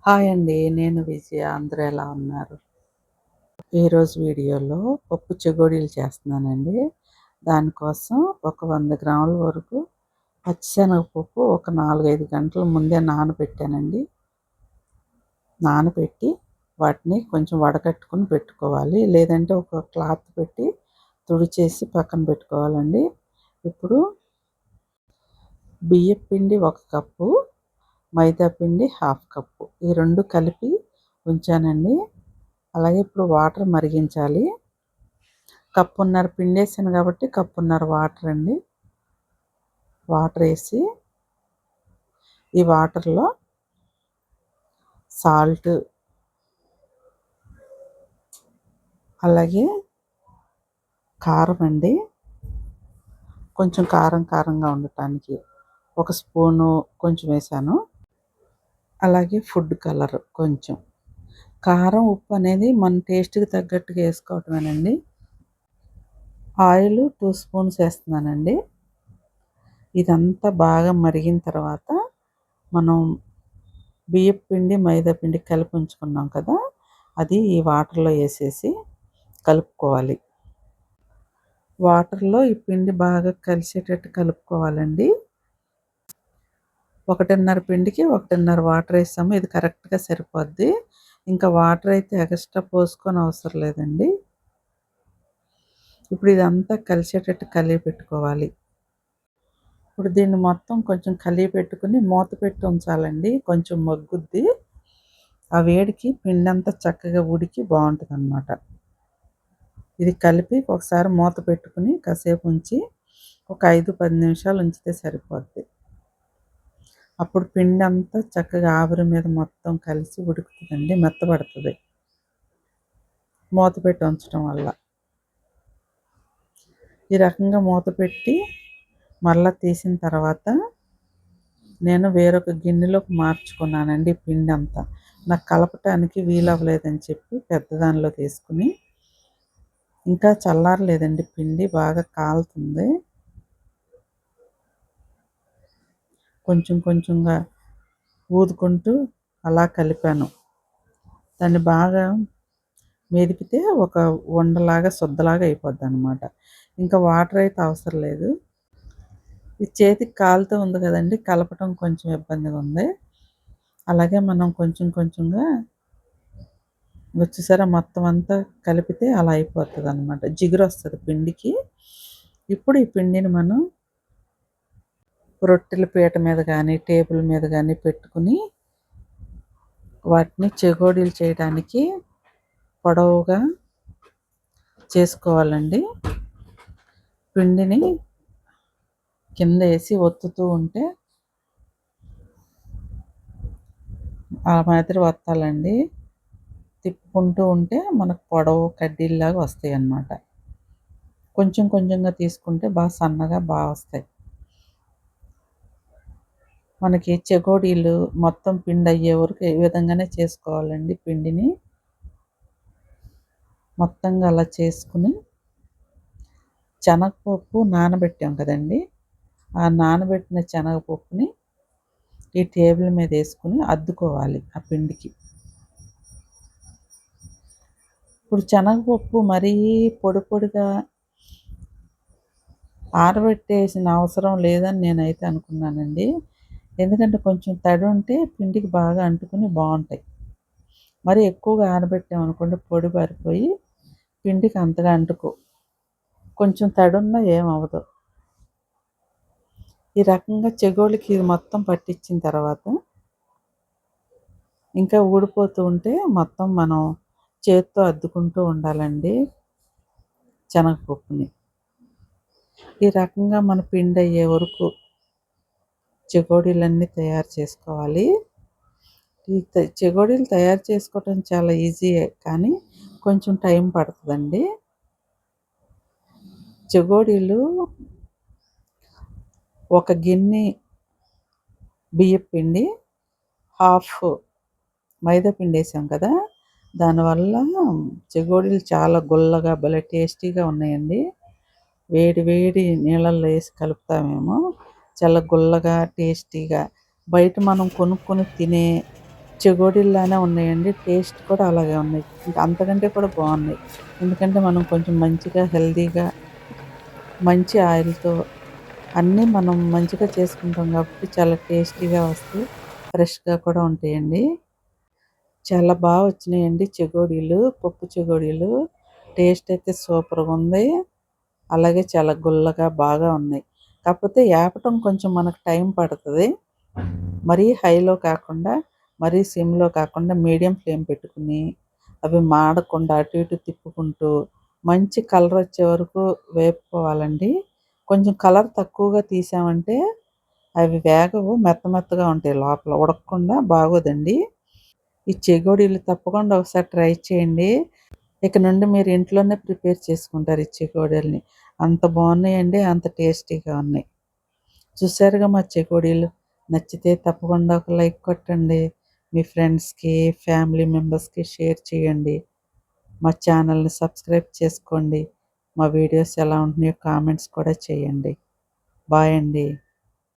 Hi అండి. నేను విజయ. అందరూ ఎలా ఉన్నారు? ఈరోజు వీడియోలో పప్పు చెకోడీలు చేస్తున్నానండి. దానికోసం ఒక 100 గ్రాముల వరకు పచ్చిశనగపప్పు ఒక 4, 5 గంటల ముందే నానబెట్టానండి. నానబెట్టి వాటిని కొంచెం వడకట్టుకొని పెట్టుకోవాలి. లేదంటే ఒక క్లాత్ పెట్టి తుడిచేసి పక్కన పెట్టుకోవాలండి. ఇప్పుడు బియ్యపు పిండి 1 కప్పు, మైదా పిండి 1/2 కప్పు ఈ 2 కలిపి ఉంచానండి. అలాగే ఇప్పుడు వాటర్ మరిగించాలి. కప్పున్నర పిండేసాను కాబట్టి కప్పున్నర వాటర్ అండి. వాటర్ వేసి ఈ వాటర్లో సాల్ట్, అలాగే కారం అండి, కొంచెం కారంగా ఉండటానికి 1 స్పూను కొంచెం వేసాను. అలాగే ఫుడ్ కలర్ కొంచెం. కారం, ఉప్పు అనేది మన టేస్ట్‌కి తగ్గట్టుగా వేసుకోవటమేనండి. ఆయిల్ 2 స్పూన్స్ వేస్తున్నానండి. ఇదంతా బాగా మరిగిన తర్వాత మనం బియ్యపు పిండి, మైదా పిండి కలిపి ఉంచుకున్నాం కదా, అది ఈ వాటర్లో వేసేసి కలుపుకోవాలి. వాటర్లో ఈ పిండి బాగా కలిసేటట్టు కలుపుకోవాలండి. 1:30 పిండికి 1:30 వాటర్ వేసాము. ఇది కరెక్ట్‌గా సరిపోద్ది. ఇంకా వాటర్ అయితే ఎక్స్ట్రా పోసుకోని అవసరం లేదండి. ఇప్పుడు ఇదంతా కలిసేటట్టు కలిపి పెట్టుకోవాలి. ఇప్పుడు దీన్ని మొత్తం కొంచెం కలిపి పెట్టుకుని మూత పెట్టి ఉంచాలండి. కొంచెం మగ్గుద్ది. ఆ వేడికి పిండి అంతా చక్కగా ఉడికి బాగుంటుందన్నమాట. ఇది కలిపి ఒకసారి మూత పెట్టుకుని కాసేపు ఉంచి ఒక 5-10 నిమిషాలు ఉంచితే సరిపోద్ది. అప్పుడు పిండి అంతా చక్కగా ఆవిరి మీద మొత్తం కలిసి ఉడుకుతుందండి, మెత్తబడుతుంది మూత పెట్టి ఉంచడం వల్ల. ఈ రకంగా మూత పెట్టి మళ్ళీ తీసిన తర్వాత నేను వేరొక గిన్నెలోకి మార్చుకున్నానండి. పిండి అంతా నాకు కలపటానికి వీలవ్వలేదని చెప్పి పెద్ద దానిలో తీసుకుని, ఇంకా చల్లారలేదండి పిండి, బాగా కాలుతుంది. కొంచెంగా ఊదుకుంటూ అలా కలిపాను. దాన్ని బాగా మెదిపితే ఒక ఉండలాగా సుద్దలాగా అయిపోద్ది అన్నమాట. ఇంకా వాటర్ అయితే అవసరం లేదు. ఈ చేతికి కాలుతూ ఉంది కదండి, కలపటం కొంచెం ఇబ్బందిగా ఉంది. అలాగే మనం కొంచెంగా చూసారా మొత్తం అంతా కలిపితే అలా అయిపోతుంది అన్నమాట. జిగురు వస్తుంది పిండికి. ఇప్పుడు ఈ పిండిని మనం రొట్టెల పీట మీద కానీ టేబుల్ మీద కానీ పెట్టుకుని వాటిని చెకోడీలు చేయడానికి పొడవుగా చేసుకోవాలండి. పిండిని కింద వేసి ఒత్తుతూ ఉంటే ఆ మాదిరి వత్తాలండి. తిప్పుకుంటూ ఉంటే మనకు పొడవు కడ్డీల్లాగా వస్తాయి అన్నమాట. కొంచెంగా తీసుకుంటే బాగా సన్నగా బాగా వస్తాయి. మనకి చెకోడీలు మొత్తం పిండి అయ్యే వరకు ఈ విధంగానే చేసుకోవాలండి. పిండిని మొత్తంగా అలా చేసుకుని శనగపప్పు నానబెట్టాం కదండి, ఆ నానబెట్టిన శనగపప్పుని ఈ టేబుల్ మీద వేసుకుని అద్దుకోవాలి ఆ పిండికి. ఇప్పుడు శనగపప్పు మరీ పొడిగా ఆరబెట్టేసిన అవసరం లేదని నేనైతే అనుకున్నానండి. ఎందుకంటే కొంచెం తడి ఉంటే పిండికి బాగా అంటుకుని బాగుంటాయి. మరి ఎక్కువగా ఆరబెట్టామనుకోండి పొడి పారిపోయి పిండికి అంతగా అంటుకో. కొంచెం తడున్నా ఏమవ్వదు. ఈ రకంగా చెగోళ్ళకి ఇది మొత్తం పట్టించిన తర్వాత ఇంకా ఊడిపోతూ ఉంటే మొత్తం మనం చేత్తో అద్దుకుంటూ ఉండాలండి శనగపప్పుని. ఈ రకంగా మన పిండి అయ్యే వరకు చెకోడీలన్నీ తయారు చేసుకోవాలి. ఈ చెకోడీలు తయారు చేసుకోవటం చాలా ఈజీయే, కానీ కొంచెం టైం పడుతుందండి. చెకోడీలు ఒక గిన్నె బియ్యపు పిండి, హాఫ్ మైదా పిండి వేసాం కదా, దానివల్ల చెకోడీలు చాలా గుల్లగా భలే టేస్టీగా ఉన్నాయండి. వేడి నీళ్ళల్లో వేసి కలుపుతామేమో చాలా గుల్లగా టేస్టీగా. బయట మనం కొనుక్కొని తినే చెగోడీల్లానే ఉన్నాయండి. టేస్ట్ కూడా అలాగే ఉన్నాయి. ఇంకా అంతకంటే కూడా బావున్నాయి. ఎందుకంటే మనం కొంచెం మంచిగా హెల్తీగా మంచి ఆయిల్‌తో అన్నీ మనం మంచిగా చేసుకుంటాం కాబట్టి చాలా టేస్టీగా వస్తాయి. ఫ్రెష్‌గా కూడా ఉంటాయండి. చాలా వచ్చినాయండి చెగోడీలు. పప్పు చెగోడీలు. టేస్ట్ అయితే సూపర్‌గుంది. అలాగే చాలా గుల్లగా బాగా ఉన్నాయి. కాకపోతే ఏపటం కొంచెం మనకు టైం పడతది. మరీ హైలో కాకుండా, మరీ సిమ్‌లో కాకుండా మీడియం ఫ్లేమ్ పెట్టుకొని, అవి మాడకుండా అటు ఇటు తిప్పుకుంటూ, మంచి కలరొచ్చే వరకు వేపుకోవాలండి. కొంచెం కలర్ తక్కువగా తీసామంటే అవి వేగవు. మెత్తగా ఉంటాయి లోపల. ఉడకకుండా బాగోదండి. ఈ చెగోడీలు తప్పకుండా ఒకసారి ట్రై చేయండి. ఇక నుండి మీరు ఇంట్లోనే ప్రిపేర్ చేసుకుంటారు ఈ చెకోడీలని. అంత బావున్నాయండి. అంత టేస్టీగా ఉన్నాయి. చూసారుగా మా చెకోడీలు. నచ్చితే తప్పకుండా ఒక లైక్ కొట్టండి. మీ ఫ్రెండ్స్‌కి, ఫ్యామిలీ మెంబర్స్‌కి షేర్ చేయండి. మా ఛానల్‌ని సబ్స్క్రైబ్ చేసుకోండి. మా వీడియోస్ ఎలా ఉంటున్నాయో కామెంట్స్ కూడా చేయండి. బాయ్ అండి.